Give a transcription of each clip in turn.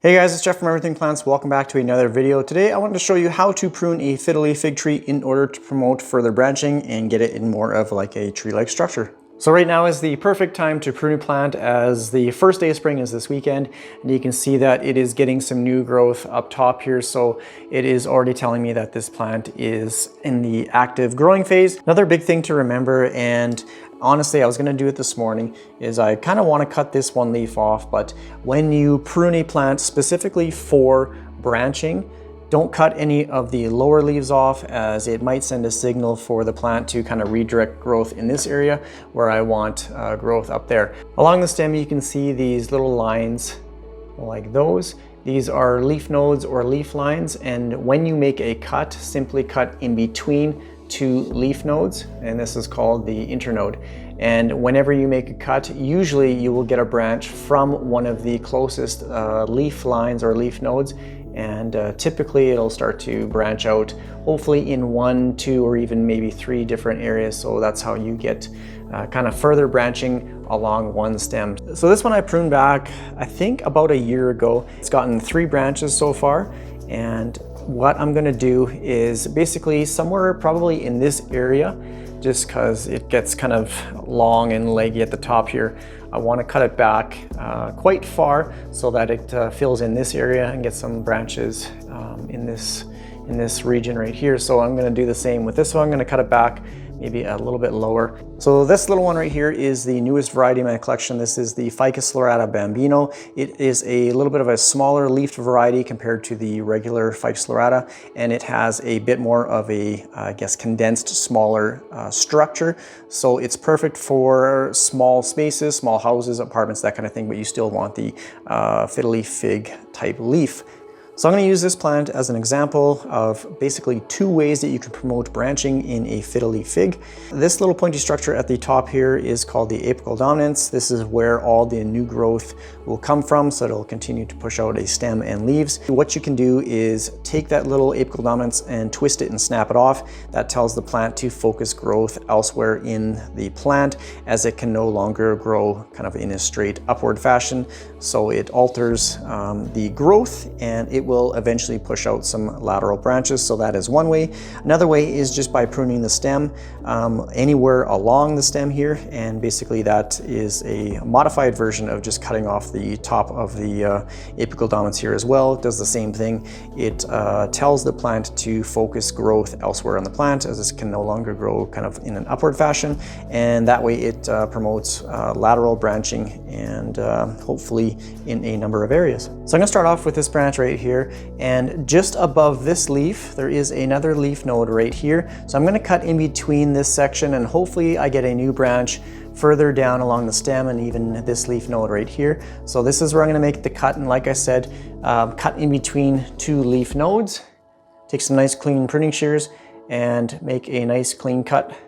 Hey guys, it's Jeff from Everything Plants. Welcome back to another video. Today I wanted to show you how to prune a fiddle leaf fig tree in order to promote further branching and get it in more of like a tree-like structure. So right now is the perfect time to prune a plant, as the first day of spring is this weekend, and you can see that it is getting some new growth up top here. So it is already telling me that this plant is in the active growing phase. Another big thing to remember, and honestly, I was gonna do it this morning, is I kind of want to cut this one leaf off, but when you prune a plant specifically for branching, don't cut any of the lower leaves off, as it might send a signal for the plant to kind of redirect growth in this area where I want growth up there. Along the stem, you can see these little lines like those. These are leaf nodes or leaf lines, and when you make a cut, simply cut in between two leaf nodes, and this is called the internode. And whenever you make a cut, usually you will get a branch from one of the closest leaf lines or leaf nodes, and typically it'll start to branch out, hopefully in 1, 2, or even maybe 3 different areas. So that's how you get kind of further branching along one stem. So this one I pruned back, I think about a year ago. It's gotten 3 branches so far, and what I'm gonna do is basically somewhere probably in this area, just because it gets kind of long and leggy at the top here, I want to cut it back quite far so that it fills in this area and gets some branches in this region right here. So I'm going to do the same with this one. I'm going to cut it back maybe a little bit lower. So this little one right here is the newest variety in my collection. This is the Ficus lorata bambino. It is a little bit of a smaller leafed variety compared to the regular Ficus lorata, and it has a bit more of a, I guess, condensed, smaller structure. So it's perfect for small spaces, small houses, apartments, that kind of thing, but you still want the fiddle leaf fig type leaf. So I'm going to use this plant as an example of basically 2 ways that you can promote branching in a fiddle leaf fig. This little pointy structure at the top here is called the apical dominance. This is where all the new growth will come from, so it'll continue to push out a stem and leaves. What you can do is take that little apical dominance and twist it and snap it off. That tells the plant to focus growth elsewhere in the plant, as it can no longer grow kind of in a straight upward fashion. So it alters the growth, and it will eventually push out some lateral branches. So that is one way. Another way is just by pruning the stem anywhere along the stem here, and basically that is a modified version of just cutting off the top of the apical dominance here as well. It does the same thing. It tells the plant to focus growth elsewhere on the plant, as this can no longer grow kind of in an upward fashion, and that way it promotes lateral branching, and hopefully in a number of areas. So I'm going to start off with this branch right here, and just above this leaf there is another leaf node right here. So I'm going to cut in between this section, and hopefully I get a new branch further down along the stem, and even this leaf node right here. So this is where I'm going to make the cut, and like I said, cut in between 2 leaf nodes. Take some nice clean pruning shears and make a nice clean cut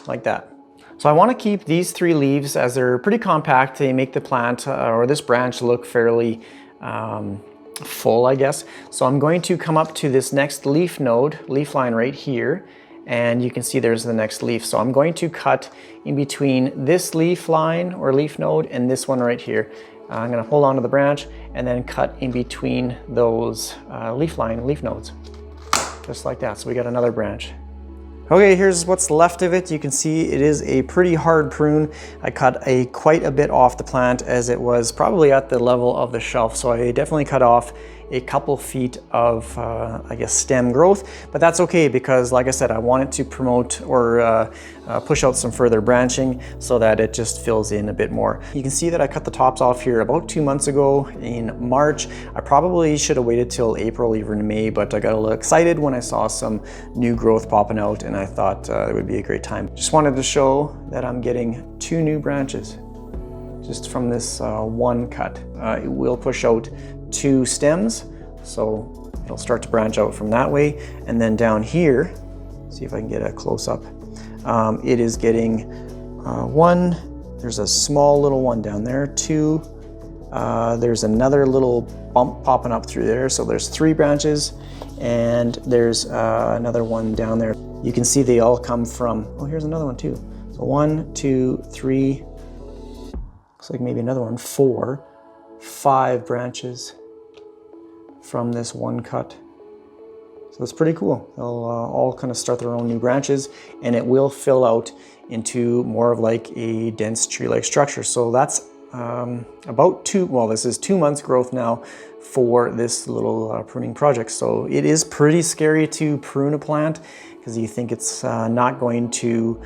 like that. So I want to keep these 3 leaves, as they're pretty compact. They make the plant or this branch look fairly full, I guess. So I'm going to come up to this next leaf node, leaf line right here, and you can see there's the next leaf. So I'm going to cut in between this leaf line or leaf node and this one right here. I'm going to hold on to the branch and then cut in between those leaf nodes, just like that. So we got another branch. Okay, here's what's left of it. You can see it is a pretty hard prune. I cut quite a bit off the plant, as it was probably at the level of the shelf. So I definitely cut off a couple feet of, I guess, stem growth, but that's okay, because like I said, I want it to promote or push out some further branching so that it just fills in a bit more. You can see that I cut the tops off here about 2 months ago in March. I probably should have waited till April, even May, but I got a little excited when I saw some new growth popping out, and I thought it would be a great time. Just wanted to show that I'm getting 2 new branches just from this one cut. It will push out 2 stems, so it'll start to branch out from that way. And then down here, see if I can get a close-up, it is getting 1, there's a small little one down there, 2, there's another little bump popping up through there, so there's 3 branches, and there's another one down there. You can see they all come from, oh, here's another one too. So 1, 2, 3, looks like maybe another one, 4, 5 branches from this one cut. So it's pretty cool. They'll all kind of start their own new branches, and it will fill out into more of like a dense tree-like structure. So that's this is 2 months growth now for this little pruning project. So it is pretty scary to prune a plant because you think it's not going to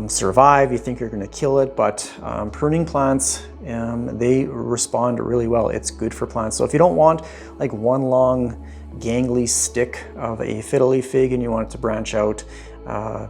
survive, you think you're going to kill it, but pruning plants, they respond really well. It's good for plants. So if you don't want like one long gangly stick of a fiddle leaf fig and you want it to branch out,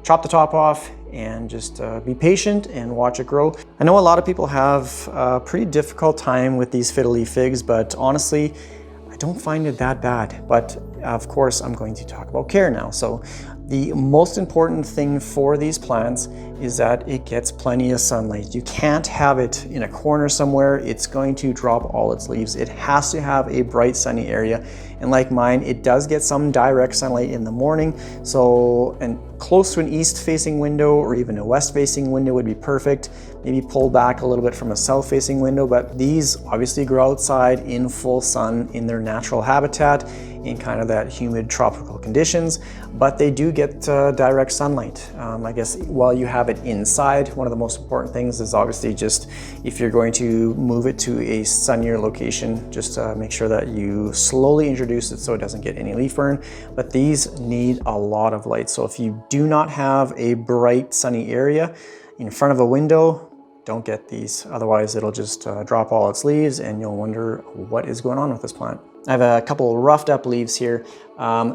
chop the top off and just be patient and watch it grow. I know a lot of people have a pretty difficult time with these fiddle leaf figs, but honestly, I don't find it that bad. But of course, I'm going to talk about care now. So the most important thing for these plants is that it gets plenty of sunlight. You can't have it in a corner somewhere. It's going to drop all its leaves. It has to have a bright sunny area. And like mine, it does get some direct sunlight in the morning. So, and close to an east facing window or even a west facing window would be perfect. Maybe pull back a little bit from a south facing window, but these obviously grow outside in full sun in their natural habitat in kind of that humid tropical conditions, but they do get direct sunlight. I guess while you have it inside, one of the most important things is obviously just if you're going to move it to a sunnier location, just make sure that you slowly introduce it so it doesn't get any leaf burn. But these need a lot of light. So if you do not have a bright sunny area in front of a window, don't get these. Otherwise it'll just drop all its leaves and you'll wonder what is going on with this plant. I have a couple roughed up leaves here.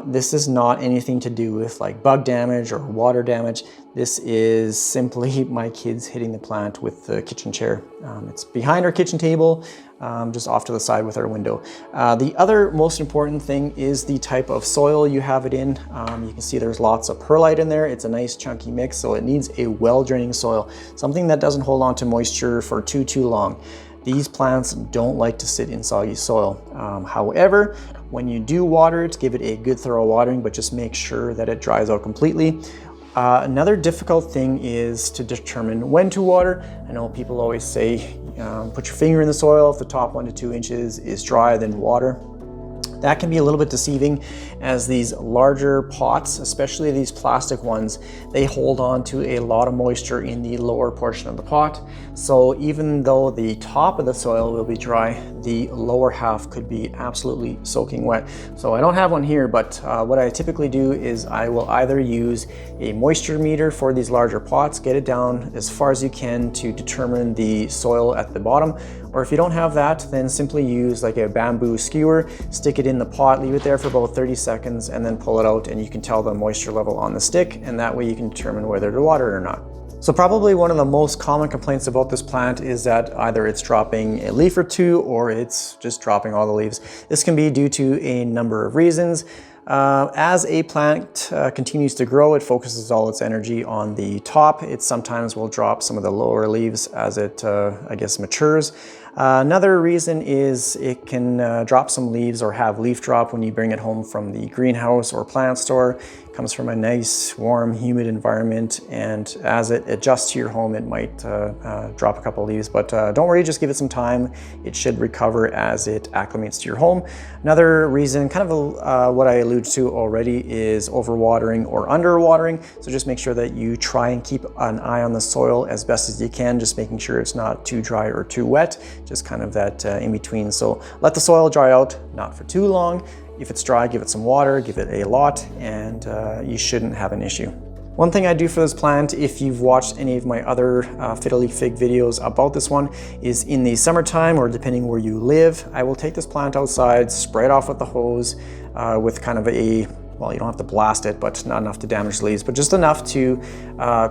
This is not anything to do with like bug damage or water damage. This is simply my kids hitting the plant with the kitchen chair. It's behind our kitchen table, just off to the side with our window. The other most important thing is the type of soil you have it in. You can see there's lots of perlite in there. It's a nice chunky mix, so it needs a well-draining soil, something that doesn't hold on to moisture for too long. These plants don't like to sit in soggy soil. However, when you do water it, give it a good thorough watering, but just make sure that it dries out completely. Another difficult thing is to determine when to water. I know people always say, put your finger in the soil. If the top 1 to 2 inches is dry, then water. That can be a little bit deceiving, as these larger pots, especially these plastic ones, they hold on to a lot of moisture in the lower portion of the pot. So even though the top of the soil will be dry, the lower half could be absolutely soaking wet. So I don't have one here, but what I typically do is I will either use a moisture meter for these larger pots, get it down as far as you can to determine the soil at the bottom, or if you don't have that, then simply use like a bamboo skewer, stick it in the pot, leave it there for about 30 seconds, and then pull it out, and you can tell the moisture level on the stick, and that way you can determine whether to water it or not. So probably one of the most common complaints about this plant is that either it's dropping a leaf or two, or it's just dropping all the leaves. This can be due to a number of reasons. As a plant continues to grow, it focuses all its energy on the top. It sometimes will drop some of the lower leaves as it, I guess, matures. Another reason is it can drop some leaves or have leaf drop when you bring it home from the greenhouse or plant store. It comes from a nice, warm, humid environment, and as it adjusts to your home, it might drop a couple leaves, but don't worry, just give it some time. It should recover as it acclimates to your home. Another reason, kind of what I alluded to already, is overwatering or underwatering. So just make sure that you try and keep an eye on the soil as best as you can, just making sure it's not too dry or too wet, just kind of that in between. So let the soil dry out, not for too long. If it's dry, give it some water, give it a lot, and you shouldn't have an issue. One thing I do for this plant, if you've watched any of my other Fiddle Leaf Fig videos about this one, is in the summertime, or depending where you live, I will take this plant outside, spray it off with the hose with kind of a, well, you don't have to blast it, but not enough to damage the leaves, but just enough to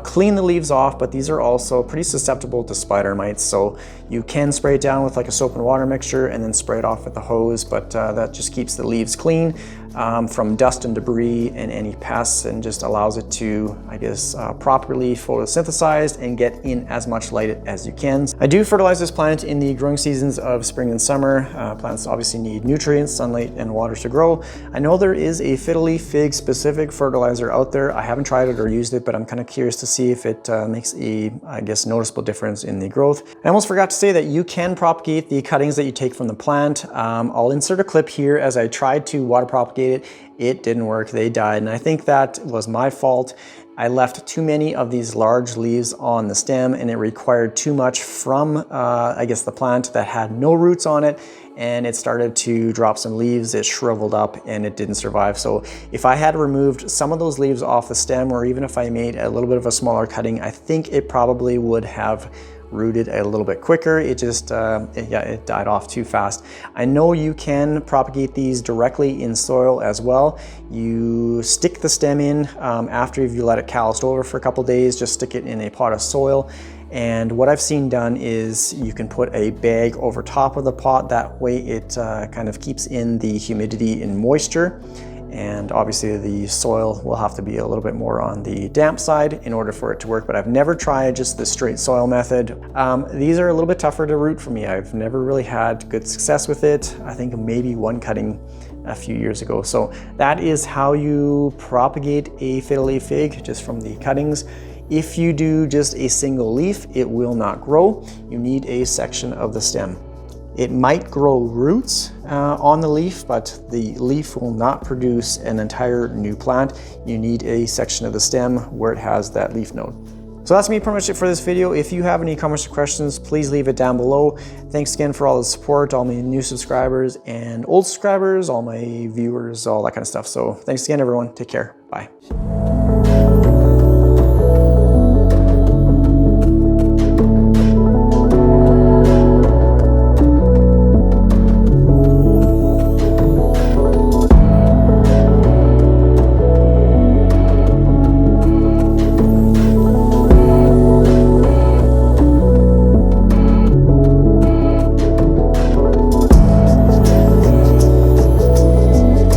clean the leaves off. But these are also pretty susceptible to spider mites, so you can spray it down with like a soap and water mixture and then spray it off with the hose, but that just keeps the leaves clean. from dust and debris and any pests, and just allows it to, I guess, properly photosynthesize and get in as much light as you can. I do fertilize this plant in the growing seasons of spring and summer. Plants obviously need nutrients, sunlight, and water to grow. I know there is a Fiddle Leaf Fig specific fertilizer out there. I haven't tried it or used it, but I'm kind of curious to see if it makes a, I guess, noticeable difference in the growth. I almost forgot to say that you can propagate the cuttings that you take from the plant. I'll insert a clip here as I tried to water propagate it. It didn't work, they died, and I think that was my fault. I left too many of these large leaves on the stem, and it required too much from, I guess, the plant that had no roots on it, and it started to drop some leaves, it shriveled up, and it didn't survive. So if I had removed some of those leaves off the stem, or even if I made a little bit of a smaller cutting, I think it probably would have rooted a little bit quicker. It just, it died off too fast. I know you can propagate these directly in soil as well. You stick the stem in after you let it callus over for a couple days, just stick it in a pot of soil. And what I've seen done is you can put a bag over top of the pot. That way it kind of keeps in the humidity and moisture. And obviously the soil will have to be a little bit more on the damp side in order for it to work, but I've never tried just the straight soil method. These are a little bit tougher to root for me. I've never really had good success with it. I think maybe one cutting a few years ago. So that is how you propagate a Fiddle Leaf Fig, just from the cuttings. If you do just a single leaf, it will not grow. You need a section of the stem. It might grow roots on the leaf, but the leaf will not produce an entire new plant. You need a section of the stem where it has that leaf node. So that's pretty much it for this video. If you have any comments or questions, please leave it down below. Thanks again for all the support, all my new subscribers and old subscribers, all my viewers, all that kind of stuff. So thanks again, everyone. Take care. Bye.